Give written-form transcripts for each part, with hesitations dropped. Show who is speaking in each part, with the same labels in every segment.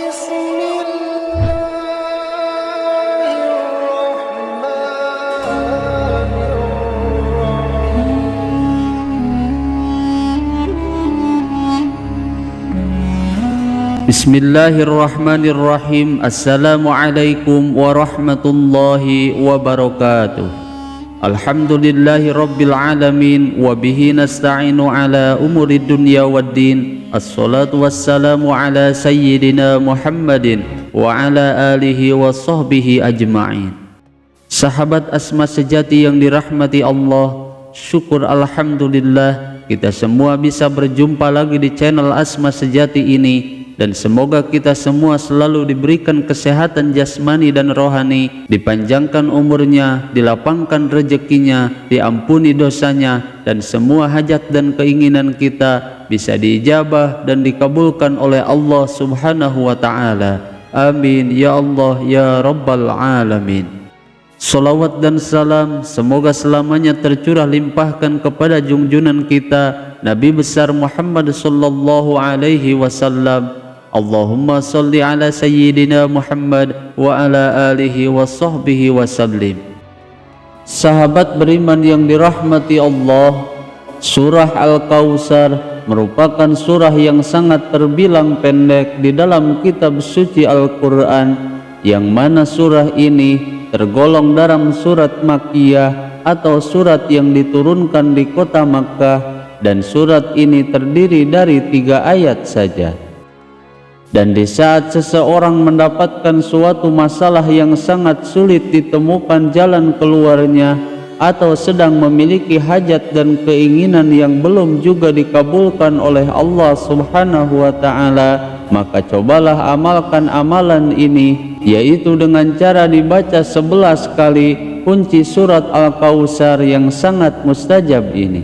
Speaker 1: بسم الله الرحمن الرحيم
Speaker 2: Bismillahirrahmanirrahim. Assalamualaikum warahmatullahi wabarakatuh. Alhamdulillahi rabbil alamin. Wabihi nasta'inu ala umuri dunya waddin. Assalatu wassalamu ala sayyidina Muhammadin wa ala alihi wa sahbihi ajma'in. Sahabat Asma sejati yang dirahmati Allah, syukur alhamdulillah kita semua bisa berjumpa lagi di channel Asma Sejati ini. Dan semoga kita semua selalu diberikan kesehatan jasmani dan rohani, dipanjangkan umurnya, dilapangkan rezekinya, diampuni dosanya, dan semua hajat dan keinginan kita bisa diijabah dan dikabulkan oleh Allah Subhanahu wa Ta'ala. Amin ya Allah ya Rabbal Alamin. Salawat dan salam semoga selamanya tercurah limpahkan kepada junjunan kita Nabi besar Muhammad sallallahu alaihi wasallam. Allahumma salli ala sayyidina Muhammad wa ala alihi wa sahbihi wa sallim. Sahabat beriman yang dirahmati Allah, surah Al-Kautsar merupakan surah yang sangat terbilang pendek di dalam kitab suci Al-Quran, yang mana surah ini tergolong dalam surat Makkiyah atau surat yang diturunkan di kota Makkah, dan surat ini terdiri dari 3 ayat saja. Dan di saat seseorang mendapatkan suatu masalah yang sangat sulit ditemukan jalan keluarnya, atau sedang memiliki hajat dan keinginan yang belum juga dikabulkan oleh Allah Subhanahu wa Ta'ala, maka cobalah amalkan amalan ini, yaitu dengan cara dibaca 11 kali kunci surat Al-Kautsar yang sangat mustajab ini.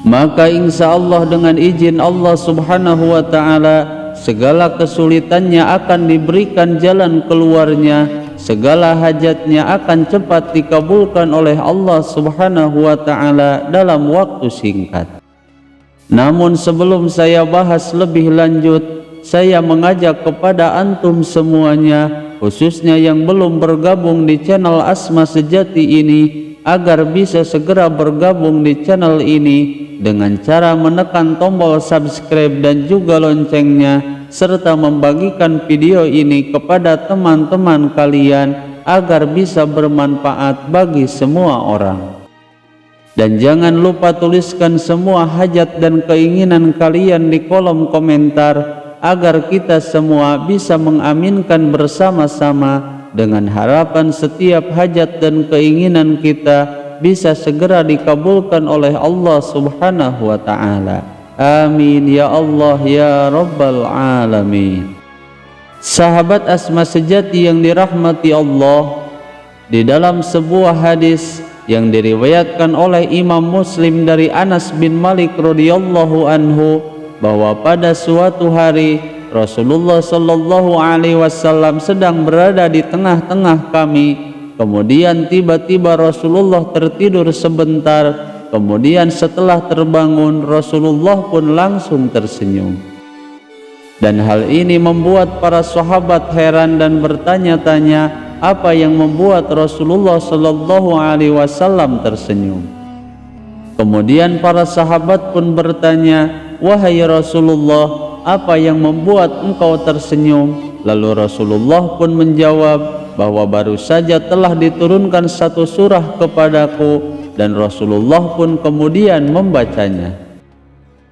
Speaker 2: Maka insya Allah dengan izin Allah Subhanahu wa Ta'ala, segala kesulitannya akan diberikan jalan keluarnya, segala hajatnya akan cepat dikabulkan oleh Allah Subhanahu wa Ta'ala dalam waktu singkat. Namun sebelum saya bahas lebih lanjut, saya mengajak kepada antum semuanya, khususnya yang belum bergabung di channel Asma Sejati ini, agar bisa segera bergabung di channel ini dengan cara menekan tombol subscribe dan juga loncengnya, serta membagikan video ini kepada teman-teman kalian agar bisa bermanfaat bagi semua orang. Dan jangan lupa tuliskan semua hajat dan keinginan kalian di kolom komentar agar kita semua bisa mengaminkan bersama-sama, dengan harapan setiap hajat dan keinginan kita bisa segera dikabulkan oleh Allah Subhanahu wa Ta'ala. Amin ya Allah ya Rabbal Alamin. Sahabat Asma Sejati yang dirahmati Allah, di dalam sebuah hadis yang diriwayatkan oleh Imam Muslim dari Anas bin Malik radhiyallahu anhu, bahwa pada suatu hari Rasulullah sallallahu alaihi wasallam sedang berada di tengah-tengah kami. Kemudian tiba-tiba Rasulullah tertidur sebentar. Kemudian setelah terbangun, Rasulullah pun langsung tersenyum. Dan hal ini membuat para sahabat heran dan bertanya-tanya, apa yang membuat Rasulullah sallallahu alaihi wasallam tersenyum. Kemudian para sahabat pun bertanya, wahai Rasulullah, apa yang membuat engkau tersenyum? Lalu Rasulullah pun menjawab bahwa baru saja telah diturunkan satu surah kepadaku, dan Rasulullah pun kemudian membacanya.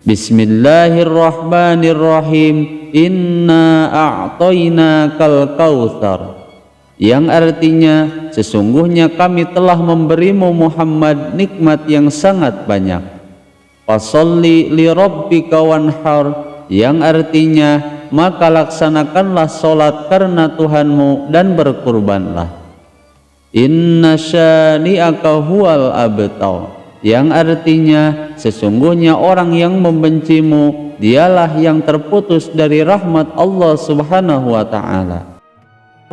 Speaker 2: Bismillahirrahmanirrahim. Inna a'tainakal kautsar, yang artinya sesungguhnya kami telah memberimu Muhammad nikmat yang sangat banyak. Fasholli li rabbika wanhar, yang artinya maka laksanakanlah solat karena Tuhanmu dan berkurbanlah. Inna syani'aka huwal abtar, yang artinya sesungguhnya orang yang membencimu dialah yang terputus dari rahmat Allah Subhanahu wa Ta'ala.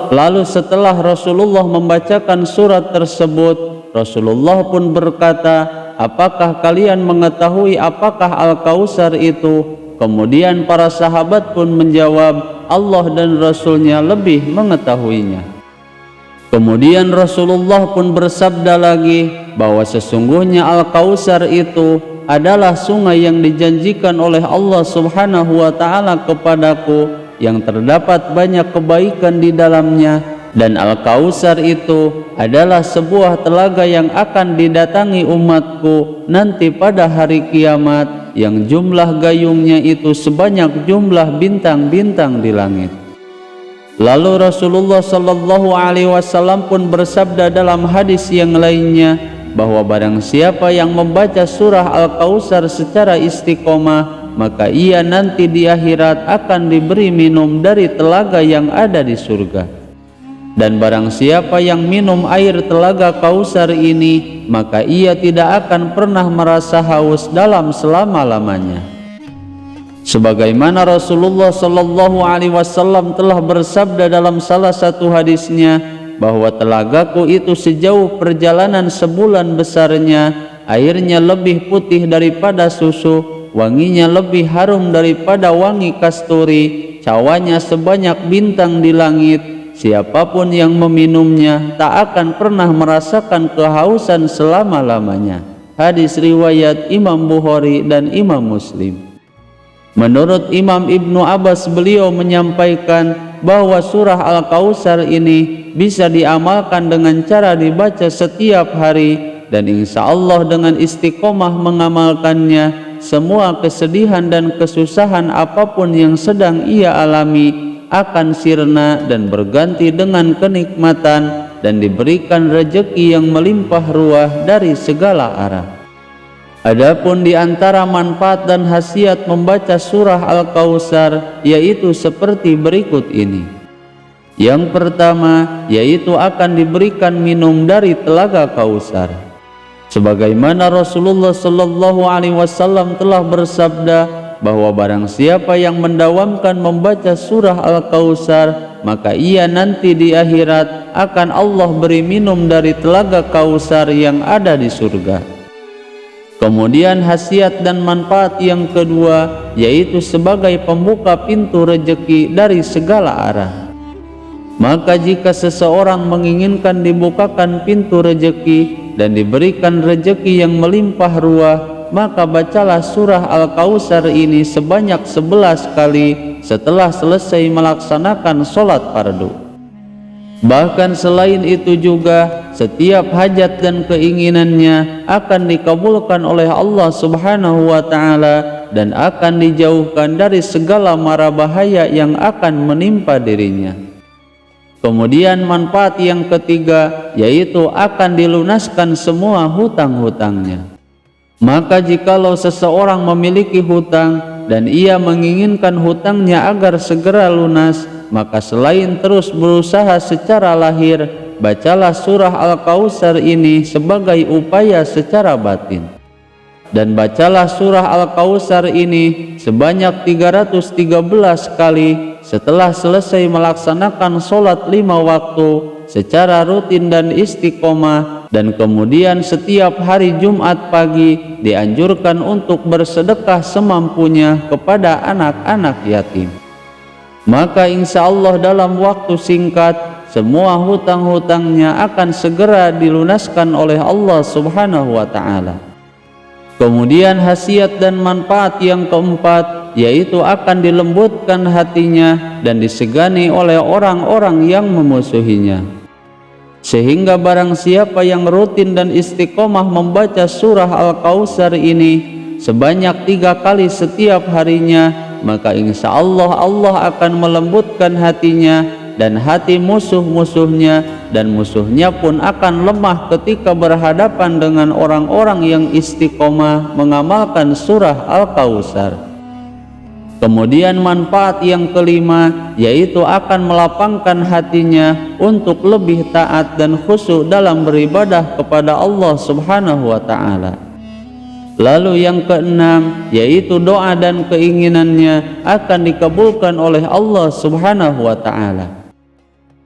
Speaker 2: Lalu setelah Rasulullah membacakan surat tersebut, Rasulullah pun berkata, apakah kalian mengetahui apakah Al-Kautsar itu? Kemudian para sahabat pun menjawab, Allah dan Rasul-Nya lebih mengetahuinya. Kemudian Rasulullah pun bersabda lagi bahwa sesungguhnya Al-Kautsar itu adalah sungai yang dijanjikan oleh Allah Subhanahu wa Ta'ala kepadaku, yang terdapat banyak kebaikan di dalamnya, dan Al-Kautsar itu adalah sebuah telaga yang akan didatangi umatku nanti pada hari kiamat, yang jumlah gayungnya itu sebanyak jumlah bintang-bintang di langit. Lalu Rasulullah Shallallahu Alaihi Wasallam pun bersabda dalam hadis yang lainnya bahwa barang siapa yang membaca surah Al-Kautsar secara istiqomah, maka ia nanti di akhirat akan diberi minum dari telaga yang ada di surga. Dan barang siapa yang minum air telaga Kautsar ini, maka ia tidak akan pernah merasa haus dalam selama-lamanya. Sebagaimana Rasulullah Shallallahu Alaihi Wasallam telah bersabda dalam salah satu hadisnya bahwa telagaku itu sejauh perjalanan sebulan besarnya, airnya lebih putih daripada susu, wanginya lebih harum daripada wangi kasturi, cawanya sebanyak bintang di langit. Siapapun yang meminumnya tak akan pernah merasakan kehausan selama-lamanya. Hadis riwayat Imam Bukhari dan Imam Muslim. Menurut Imam Ibnu Abbas, beliau menyampaikan bahwa surah Al-Kautsar ini bisa diamalkan dengan cara dibaca setiap hari, dan insya Allah dengan istiqomah mengamalkannya, semua kesedihan dan kesusahan apapun yang sedang ia alami akan sirna dan berganti dengan kenikmatan, dan diberikan rezeki yang melimpah ruah dari segala arah. Adapun di antara manfaat dan khasiat membaca surah Al-Kautsar yaitu seperti berikut ini. Yang pertama yaitu akan diberikan minum dari telaga Kautsar. Sebagaimana Rasulullah Shallallahu Alaihi Wasallam telah bersabda bahwa barang siapa yang mendawamkan membaca surah Al-Kautsar, maka ia nanti di akhirat akan Allah beri minum dari telaga Kautsar yang ada di surga. Kemudian khasiat dan manfaat yang kedua yaitu sebagai pembuka pintu rezeki dari segala arah. Maka jika seseorang menginginkan dibukakan pintu rezeki dan diberikan rezeki yang melimpah ruah, maka bacalah surah Al-Kautsar ini sebanyak 11 kali setelah selesai melaksanakan sholat fardu. Bahkan selain itu juga setiap hajat dan keinginannya akan dikabulkan oleh Allah Subhanahu wa Ta'ala, dan akan dijauhkan dari segala mara bahaya yang akan menimpa dirinya. Kemudian manfaat yang ketiga yaitu akan dilunaskan semua hutang-hutangnya. Maka jikalau seseorang memiliki hutang dan ia menginginkan hutangnya agar segera lunas, maka selain terus berusaha secara lahir, bacalah surah Al-Kautsar ini sebagai upaya secara batin. Dan bacalah surah Al-Kautsar ini sebanyak 313 kali setelah selesai melaksanakan sholat 5 waktu secara rutin dan istiqomah. Dan kemudian setiap hari Jumat pagi dianjurkan untuk bersedekah semampunya kepada anak-anak yatim. Maka insya Allah dalam waktu singkat semua hutang-hutangnya akan segera dilunaskan oleh Allah Subhanahu wa Ta'ala. Kemudian khasiat dan manfaat yang keempat yaitu akan dilembutkan hatinya dan disegani oleh orang-orang yang memusuhinya. Sehingga barang siapa yang rutin dan istiqomah membaca surah Al-Kautsar ini sebanyak 3 kali setiap harinya, maka insya Allah Allah akan melembutkan hatinya dan hati musuh-musuhnya, dan musuhnya pun akan lemah ketika berhadapan dengan orang-orang yang istiqomah mengamalkan surah Al-Kautsar. Kemudian manfaat yang kelima yaitu akan melapangkan hatinya untuk lebih taat dan khusyuk dalam beribadah kepada Allah Subhanahu wa Ta'ala. Lalu yang keenam yaitu doa dan keinginannya akan dikabulkan oleh Allah Subhanahu wa Ta'ala.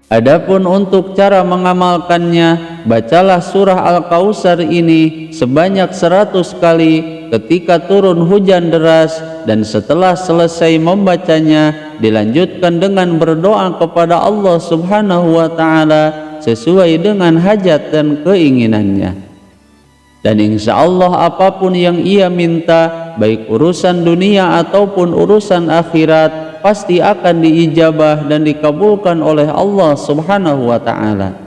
Speaker 2: Adapun untuk cara mengamalkannya, bacalah surah Al-Kautsar ini sebanyak 100 kali ketika turun hujan deras, dan setelah selesai membacanya dilanjutkan dengan berdoa kepada Allah Subhanahu wa ta'ala sesuai dengan hajat dan keinginannya. Dan insya Allah apapun yang ia minta, baik urusan dunia ataupun urusan akhirat, pasti akan diijabah dan dikabulkan oleh Allah Subhanahu wa ta'ala.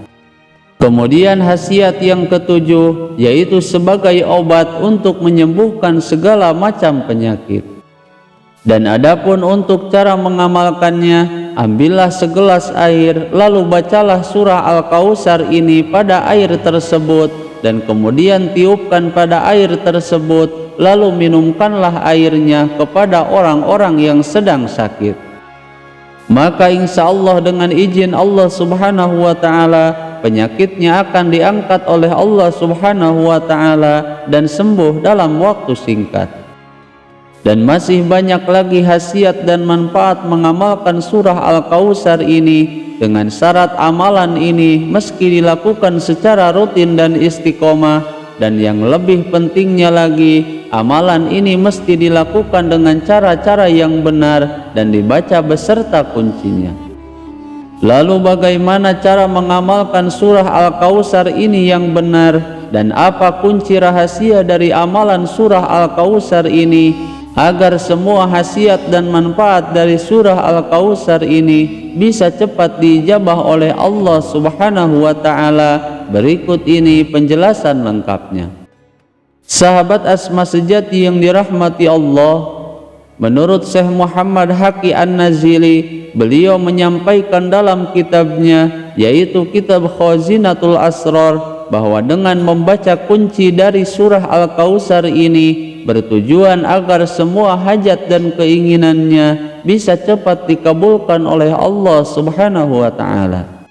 Speaker 2: Kemudian khasiat yang ketujuh, yaitu sebagai obat untuk menyembuhkan segala macam penyakit. Dan adapun untuk cara mengamalkannya, ambillah segelas air, lalu bacalah surah Al-Kautsar ini pada air tersebut, dan kemudian tiupkan pada air tersebut, lalu minumkanlah airnya kepada orang-orang yang sedang sakit. Maka insya Allah dengan izin Allah Subhanahu wa ta'ala, penyakitnya akan diangkat oleh Allah Subhanahu wa ta'ala dan sembuh dalam waktu singkat. Dan masih banyak lagi khasiat dan manfaat mengamalkan surah Al-Kautsar ini. Dengan syarat amalan ini meski dilakukan secara rutin dan istiqomah, dan yang lebih pentingnya lagi, amalan ini mesti dilakukan dengan cara-cara yang benar dan dibaca beserta kuncinya. Lalu bagaimana cara mengamalkan surah Al-Kautsar ini yang benar, dan apa kunci rahasia dari amalan surah Al-Kautsar ini agar semua khasiat dan manfaat dari surah Al-Kautsar ini bisa cepat diijabah oleh Allah Subhanahu wa ta'ala? Berikut ini penjelasan lengkapnya. Sahabat Asma sejati yang dirahmati Allah, menurut Syekh Muhammad Haqi An-Nazili, beliau menyampaikan dalam kitabnya, yaitu kitab Khazinatul Asrar, bahwa dengan membaca kunci dari surah Al-Kautsar ini bertujuan agar semua hajat dan keinginannya bisa cepat dikabulkan oleh Allah Subhanahu wa ta'ala.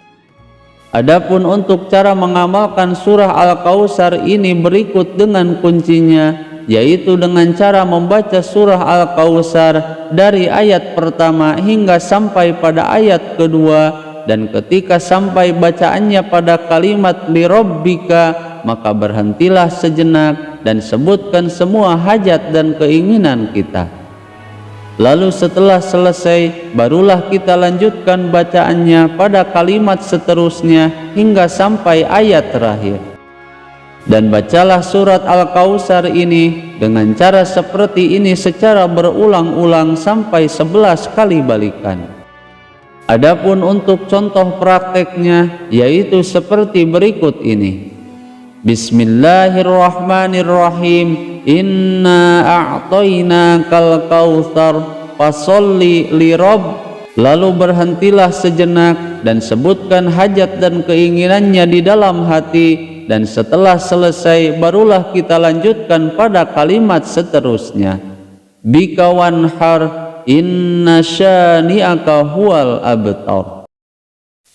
Speaker 2: Adapun untuk cara mengamalkan surah Al-Kautsar ini berikut dengan kuncinya, yaitu dengan cara membaca surah Al-Kautsar dari ayat pertama hingga sampai pada ayat kedua, dan ketika sampai bacaannya pada kalimat lirabbika, maka berhentilah sejenak dan sebutkan semua hajat dan keinginan kita. Lalu setelah selesai, barulah kita lanjutkan bacaannya pada kalimat seterusnya hingga sampai ayat terakhir. Dan bacalah surat Al-Kautsar ini dengan cara seperti ini secara berulang-ulang sampai 11 kali balikan. Adapun untuk contoh prakteknya, yaitu seperti berikut ini. Bismillahirrahmanirrahim. Inna a'tainakal kautsar fasholli lirabb. Lalu berhentilah sejenak dan sebutkan hajat dan keinginannya di dalam hati, dan setelah selesai barulah kita lanjutkan pada kalimat seterusnya. Bika wanhar inna syani'aka huwal abtar.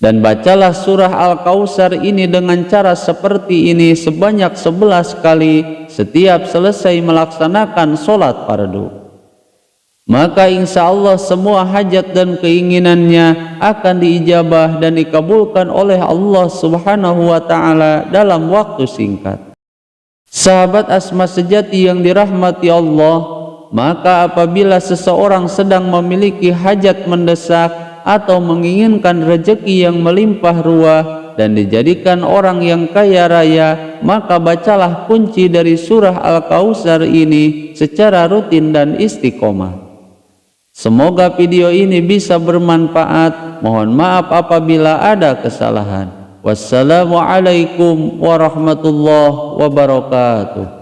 Speaker 2: Dan bacalah surah Al-Kautsar ini dengan cara seperti ini sebanyak 11 kali setiap selesai melaksanakan sholat fardu. Maka insya Allah semua hajat dan keinginannya akan diijabah dan dikabulkan oleh Allah Subhanahu wa ta'ala dalam waktu singkat. Sahabat Asma sejati yang dirahmati Allah, maka apabila seseorang sedang memiliki hajat mendesak atau menginginkan rezeki yang melimpah ruah dan dijadikan orang yang kaya raya, maka bacalah kunci dari surah Al-Kautsar ini secara rutin dan istiqomah. Semoga video ini bisa bermanfaat. Mohon maaf apabila ada kesalahan. Wassalamualaikum warahmatullahi wabarakatuh.